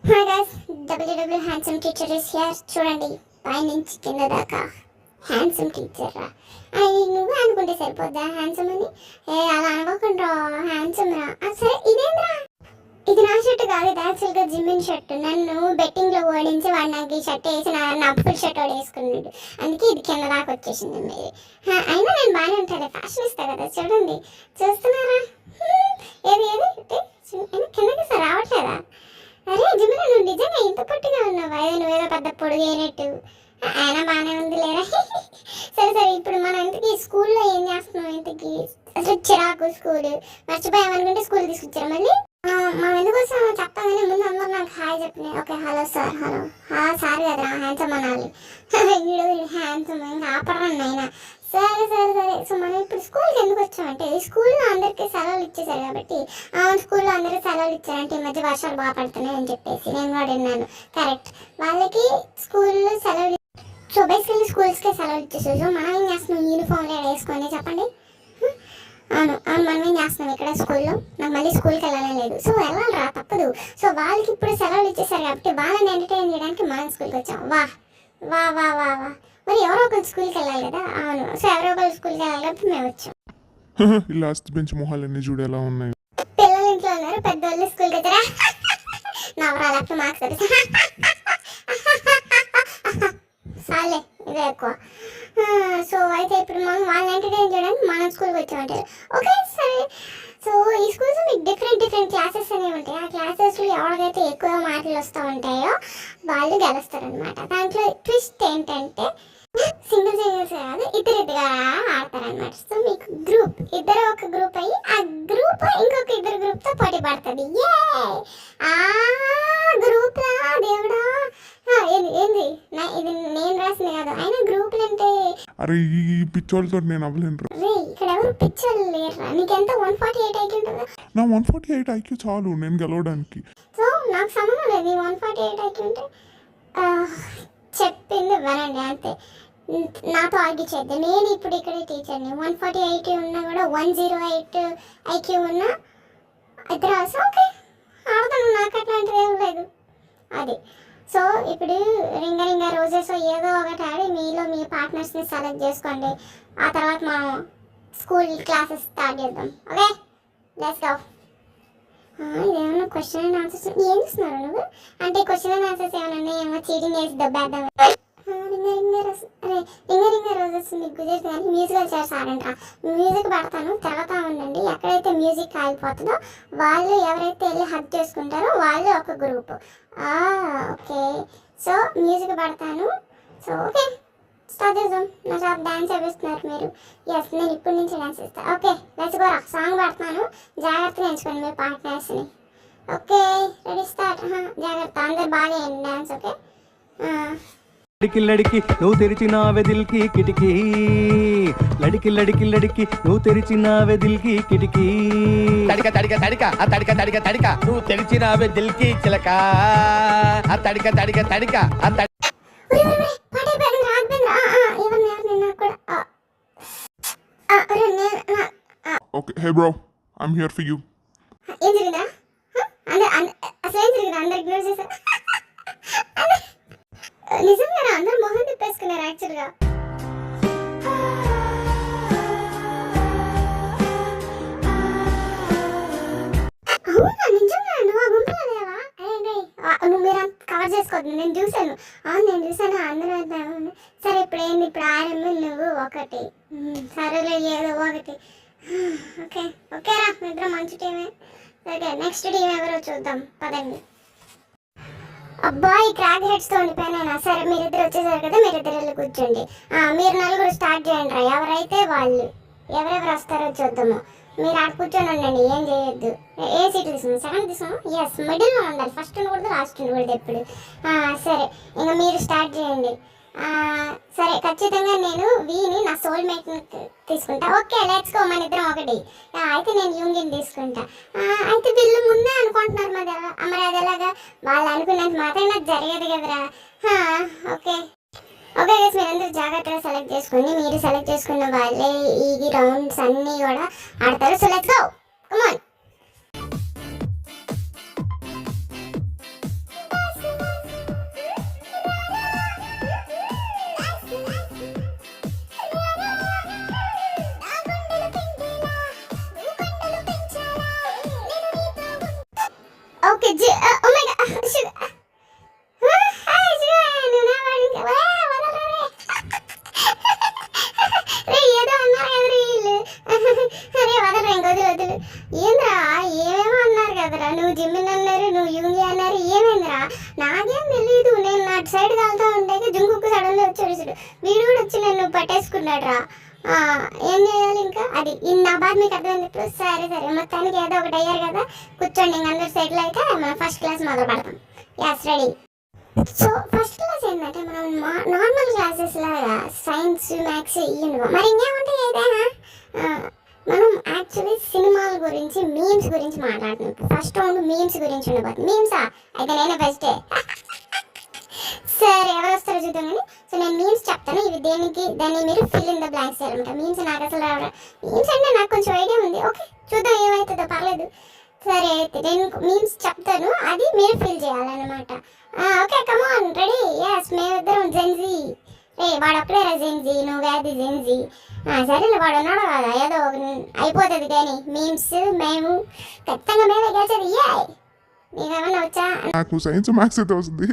Hi guys, W W handsome teacher is here. చూడండి, పైనుంచి కింద దాకా హ్యాండ్సమ్ టీచర్ రా అని నువ్వు అనుకుంటే సరిపోద్దా హ్యాండ్సమ్ అని? అలా అనుకోకుండా హ్యాండ్సమ్ రా. సరే, ఇదేంద్రా? ఇది నా షర్ట్ కాదు, ఇది యాక్చువల్గా జిమ్మిన్ షర్ట్. నన్ను బెట్టింగ్లో ఓడించి వాడు నాకు ఈ షర్ట్ వేసి నా ఫుల్ షర్ట్ వాడు వేసుకున్నాడు. అందుకే ఇది కింద దాకా వచ్చేసింది మీది. అయినా నేను బాగానే ఉంటుంది, ఫ్యాషన్ ఇస్తా కదా. చూడండి, చూస్తున్నారా? ఏది కిందకి సార్ రావట్లేదా? అరే జిమ్మిన, నువ్వు నిజంగా ఇంత పొట్టిగా ఉన్నావా? నువ్వేదో పెద్ద పొడుగు అయినట్టు. అయినా బాగానే ఉంది లేరా. సరే సరే, ఇప్పుడు మనం ఇంతకీ స్కూల్లో ఏం చేస్తున్నాం? ఇంతకీ అసలు చిరాకు స్కూల్ మర్చిపోయామనుకుంటే స్కూల్ తీసుకొచ్చారు మళ్ళీ. మనం ఎందుకు వస్తామో చెప్తామని ముందు అందరూ నాకు హాయ్ చెప్పినాయి. Okay, hello sir. Hello sir కదా, హ్యాండ్సమ్ అనాలి. హ్యాండ్సమ్ ఇంకా ఆపడండి అయినా. సరే సరే సరే. సో మనం ఇప్పుడు స్కూల్కి ఎందుకు వచ్చామంటే, స్కూల్లో అందరికీ సెలవులు ఇచ్చేసారు కాబట్టి, స్కూల్లో అందరికీ సెలవులు ఇచ్చారంటే ఈ మధ్య వర్షాలు బాగా పడుతున్నాయి అని చెప్పేసి నేను కూడా విన్నాను. కరెక్ట్, వాళ్ళకి స్కూల్లో సెలవులు. సో బేసికల్లీ స్కూల్స్కే సెలవులు ఇచ్చేసారు. సో మనం ఏం చేస్తున్నాం? యూనిఫామ్లో వేసుకొని చెప్పండి. అవును అవును, మనం ఏం చేస్తున్నాం ఇక్కడ స్కూల్లో? నాకు మళ్ళీ స్కూల్కి వెళ్ళాలని లేదు. సో వెళ్ళాలి రా, తప్పదు. సో వాళ్ళకి ఇప్పుడు సెలవులు ఇచ్చేసారు కాబట్టి వాళ్ళని ఎంటర్టైన్ చేయడానికి మనం స్కూల్కి వచ్చాం. వా వా వా వా వా మరి ఎవరో ఒకరు స్కూల్కి వెళ్ళాలి కదా. అవును, సో ఎవరో ఒకరు స్కూల్కి వెళ్ళాలి కాబట్టి మేము వచ్చాం. లాస్ట్ బెంచ్ మొహాలన్నీ చూడు ఎలా ఉన్నాయి. పిల్లలు ఇంట్లో ఉన్నారు, పెద్దవాళ్ళు స్కూల్కి వచ్చారా? నవరాలకు మార్క్స్ సాలే, ఇదే ఎక్కువ. సో అయితే ఇప్పుడు మనం వాళ్ళని ఎంటర్టైన్ చేయడానికి మనం స్కూల్కి వచ్చామంటారు. ఓకే సరే. సో ఈ స్కూల్స్ మీకు డిఫరెంట్ క్లాసెస్ అనేవి ఉంటాయి. ఆ క్లాసెస్లో ఎవరికైతే ఎక్కువ మార్కులు వస్తూ ఉంటాయో వాళ్ళు గెలుస్తారనమాట. దాంట్లో ట్విస్ట్ ఏంటంటే సింగిల్స్ కాదు, ఇద్దరుగా ఆడతారనమాట. సో మీకు గ్రూప్, ఇద్దరు ఒక గ్రూప్ అయ్యి ఆ గ్రూప్ ఇంకొక ఇద్దరు గ్రూప్తో పోటీ పడుతుంది. ఆ గ్రూప్ దేవుడా, ఏంది ఏంది ఇది నేను రాసింది కాదు. అయినా గ్రూపులు అంటే అరే ఈ పిచ్చోళ్ళతో నేను అవ్వలేను. రే ఇక్కడ ఎవరు పిచ్చోళ్ళు లేరురా. నీకెంత 148 ఐక్యూ ఉంటుందా? నా 148 ఐక్యూ చాలు నేను గెలవడానికి. సో నాకు సంబంధం లేదు. 148 ఐక్యూ ఉంటే చెప్పింది వినండి అంతే. నాతో ఆర్గ్యూ చేద్దాం. నేను ఇప్పుడు ఇక్కడ టీచర్ని. 148 ఐక్యూ ఉన్నా కూడా 108 ఐక్యూ ఉన్నా ఇద్దరు రాసి ఓకే ఆడతాను. నాకు అట్లాంటిది ఏం లేదు. అది సో ఇప్పుడు రింగ రోజెస్ ఏదో ఒకటి ఆడి మీలో మీ పార్ట్నర్స్ని సెలెక్ట్ చేసుకోండి. ఆ తర్వాత మనం స్కూల్ క్లాసెస్ స్టార్ట్ చేద్దాం. Okay, let's go. ఇదేమన్నా క్వశ్చన్ అండ్ ఆన్సర్స్ ఏం చూస్తున్నారు నువ్వు? అంటే క్వశ్చన్ అండ్ ఆన్సర్స్ ఏమన్నా ఏమో చీటింగ్ చేసి దెబ్బేద్దాం. రింగ రోజెస్ మీకు గుజరాత్ కానీ మ్యూజికల్ చైర్స్ ఆడంట. మ్యూజిక్ పడతాను, తిరుగుతూ ఉండండి. ఎక్కడైతే మ్యూజిక్ ఆగిపోతుందో వాళ్ళు ఎవరైతే వెళ్ళి హక్ చేసుకుంటారో వాళ్ళు ఒక గ్రూప్. ఓకే, సో మ్యూజిక్ పడతాను. సో ఓకే స్టార్ట్ చేద్దాం. నా చాలా డ్యాన్స్ వేస్తున్నారు మీరు. ఎస్, నేను ఇప్పటి నుంచి డ్యాన్స్ ఇస్తాను. Okay let's go. సాంగ్ పడతాను, జాగ్రత్తగా ఎంచుకోండి మీ పార్ట్నర్స్ని. Okay ready start. జాగ్రత్త, అందరు బాగా వేయండి డ్యాన్స్. ఓకే. లడికి నువ్వు తెరిచినావే దిల్కి కిటికీ, లడికి నువ్వు తెరిచినావే దిల్కి కిటికీ, తడిక తడిక తడిక ఆ తడిక తడిక తడిక నువ్వు తెరిచినావే దిల్కి చిలక, ఆ తడిక తడిక తడిక ఆ okay hey bro, I'm here for you. ఏం జరిగిందా? అసలు ఏం జరిగిందా? అందరు ఇగ్నోర్ చేశారు. నిజంగా అందరూ మొహం తిప్పేసుకున్నారు యాక్చువల్గా. అవునా నిజంగా? నువ్వు ఆ గుంపులో లేవా? నువ్వు మీరు కవర్ చేసుకోవద్దు. నేను చూశాను అందరూ. సరే ఇప్పుడు ఏంది? ఇప్పుడు ఆర్ఎం నువ్వు ఒకటి. సరేలే ఏదో ఒకటి. ఓకే ఓకేరా, ఇద్దరు మంచి టీమే. ఓకే నెక్స్ట్ టీం ఎవరో చూద్దాం పదండి. అబ్బాయి క్రాక్ హెడ్స్తో ఉండిపోయినా. సరే మీరిద్దరు వచ్చేసారు కదా, మీరిద్దరు వెళ్ళి కూర్చోండి. మీరు నలుగురు స్టార్ట్ చేయండి రా. ఎవరైతే వాళ్ళు ఎవరెవరు వస్తారో చూద్దాము. మీరు ఆడ కూర్చొని ఉండండి, ఏం చేయొద్దు. ఏ సీట్ తీసుకున్నాం? సెకండ్ తీసుకున్నాం. ఎస్, మిడిల్లో ఉండాలి. ఫస్ట్ ఉండకూడదు, లాస్ట్ ఉండకూడదు ఎప్పుడు. సరే ఇంకా మీరు స్టార్ట్ చేయండి. సరే ఖచ్చితంగా నేను వీని నా సోల్మేట్ తీసుకుంటా. Okay let's go. మన ఇద్దరం ఒకటి. అయితే నేను యూంగిని తీసుకుంటా. అయితే వీళ్ళు ముందే అనుకుంటున్నారు మరి అది ఎలాగా? వాళ్ళు అనుకున్నంత మాత్రం నాకు జరిగేది కదరా. ఓకే ఓకే గైస్, మీరందరూ జాగ్రత్తగా సెలెక్ట్ చేసుకోండి. మీరు సెలెక్ట్ చేసుకున్న వాళ్ళే ఈ రౌండ్స్ అన్నీ కూడా ఆడతారు. So let's go, come on. ఏదో అన్నారు కదరా వీళ్ళు. అరే వదలరా ఇంకొద్దు వదులు. ఏంద్రా ఏమేమో అన్నారు కదరా, నువ్వు జిమ్మిన్ అన్నారు, నువ్వు యూంగి అన్నారు, ఏమైందిరా? నాకేం తెలీదు, నేను అటు సైడ్ కాలుతా ఉంటే జుంకుకు సడన్గా వచ్చాడు, వీడు కూడా వచ్చి నన్ను పట్టేసుకున్నాడు రా. ఏం చేయాలి ఇంకా? అది నా బాధ మీకు అర్థమైంది ఇప్పుడు. సరే సరే, మొత్తానికి ఏదో ఒకటి అయ్యారు కదా, కూర్చోండి. ఇంక అందరు సెటిల్ అయితే మనం ఫస్ట్ క్లాస్ మొదలు పెడతాం. As ready. So first class ఏంటంటే మనం నార్మల్ క్లాసెస్ లాగా సైన్స్ మ్యాథ్స్ ఇవ్వను, మరి ఇంకేముంటాయి ఏదైనా. మనం యాక్చువల్లీ సినిమాల గురించి మీమ్స్ గురించి మాట్లాడుతున్నాం. ఫస్ట్ రౌండ్ మీమ్స్ గురించి ఉండబోతుంది. మీమ్సా? అయితే నేనే ఫస్టే. సరే ఎవరు వస్తారో చూద్దాం కానీ. సో నేను మీమ్స్ చెప్తాను, ఇవి దేనికి దాన్ని మీరు ఫిల్ ఇన్ ద బ్లాంక్స్ చేయాలన్నమాట. మీమ్స్ నాకు అసలు మీమ్స్ అంటే నాకు కొంచెం ఐడియా ఉంది. ఓకే చూద్దాం ఏమవుతుందో, పర్లేదు. సరే అయితే నేను మీమ్స్ చెప్తాను, అది మీరు ఫిల్ చేయాలన్నమాట. Okay come on ready. ఎస్ మేమిద్దరం జెన్జీ. రే వాడు అప్పుడే రా జెన్జీ, నువ్వు కాదు జెన్జీ. సరేలే వాడు ఉన్నాడు కదా, ఏదో అయిపోతుంది కానీ మీమ్స్ మేము ఖచ్చితంగా మేమే గెలిచేది. ఏ నీకేమన్నా వచ్చా? నాకు సైన్స్ మ్యాథ్స్ అయితే వస్తుంది.